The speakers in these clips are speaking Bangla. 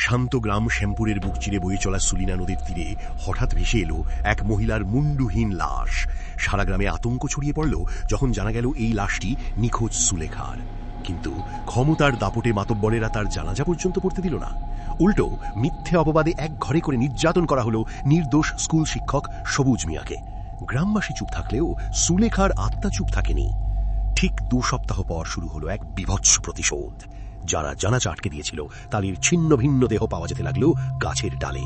শান্ত গ্রাম শ্যামপুরের বুক চিরে বয়ে চলা সুলিনা নদীর তীরে হঠাৎ ভেসে এলো এক মহিলার মুন্ডুহীন লাশ। সারা গ্রামে আতঙ্ক ছড়িয়ে পড়ল যখন জানা গেল এই লাশটি নিখোঁজ সুলেখার। কিন্তু ক্ষমতার দাপটে মাতব্বরেরা তার জানাজা পর্যন্ত পড়তে দিল না। উল্টো মিথ্যে অপবাদে এক ঘরে করে নির্যাতন করা হলো নির্দোষ স্কুল শিক্ষক সবুজ মিয়াকে। গ্রামবাসী চুপ থাকলেও সুলেখার আত্মা চুপ থাকেনি। ঠিক 2 সপ্তাহ পর শুরু হলো এক বীভৎস প্রতিশোধ। যারা জানাজা আটকে দিয়েছিল তাদের ছিন্ন ভিন্ন দেহ পাওয়া যেতে লাগলো গাছের ডালে।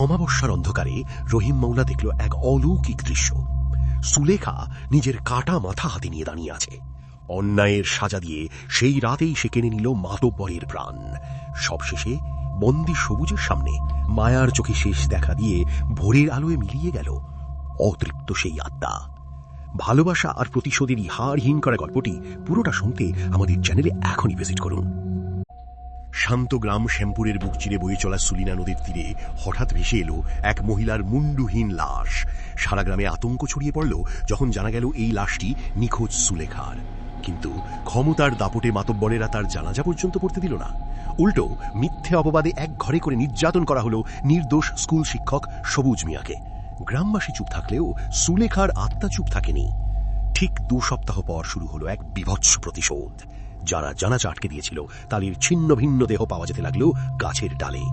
অমাবস্যার অন্ধকারে রহিম মৌলা দেখল এক অলৌকিক দৃশ্য। সুলেখা নিজের কাটা মাথা হাতে নিয়ে দাঁড়িয়ে আছে। অন্যায়ের সাজা দিয়ে সেই রাতেই সে কেড়ে নিল মাতব্বরের প্রাণ। সবশেষে বন্দী সবুজের সামনে মায়ার চোখে শেষ দেখা দিয়ে ভোরের আলোয় মিলিয়ে গেল অতৃপ্ত সেই আত্মা। ভালোবাসা আর প্রতিশোধেরই হাড়হীন করা গল্পটি পুরোটা শুনতে আমাদের চ্যানেলে এখনই ভিজিট করুন। শান্ত গ্রাম শ্যামপুরের বুক চিরে বয়ে চলা সুলিনা নদীর তীরে হঠাৎ ভেসে এলো এক মহিলার মুন্ডুহীন লাশ। সারা গ্রামে আতঙ্ক ছড়িয়ে পড়ল যখন জানা গেল এই লাশটি নিখোঁজ সুলেখার। কিন্তু ক্ষমতার দাপটে মাতব্বরেরা তার জানাজা পর্যন্ত পড়তে দিল না। উল্টো মিথ্যে অপবাদে এক ঘরে করে নির্যাতন করা হলো নির্দোষ স্কুল শিক্ষক সবুজ মিয়াকে। গ্রামবাসী চুপ থাকলেও সুলেখার আত্মা চুপ থাকেনি। ঠিক 2 সপ্তাহ পর শুরু হলো এক বীভৎস প্রতিশোধ। যারা জানাজা আটকে দিয়েছিল তাদের ছিন্ন ভিন্ন দেহ পাওয়া যেতে লাগলো গাছের ডালে।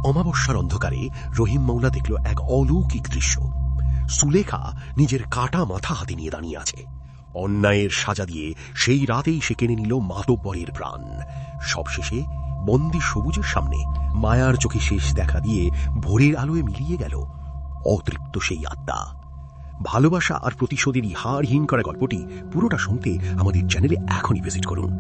অমাবস্যার অন্ধকারে রহিম মৌলা দেখল এক অলৌকিক দৃশ্য। সুলেখা নিজের কাটা মাথা হাতে নিয়ে দাঁড়িয়ে আছে। অন্যায়ের সাজা দিয়ে সেই রাতেই সে কেড়ে নিল মাতব্বরের প্রাণ। সবশেষে বন্দী সবুজের সামনে মায়ার চোখে শেষ দেখা দিয়ে ভোরের আলোয় মিলিয়ে গেল অতৃপ্ত সেই আত্মা। ভালোবাসা আর প্রতিশোধেরই হাড়হীন করা গল্পটি পুরোটা শুনতে আমাদের চ্যানেলে এখনই ভিজিট করুন।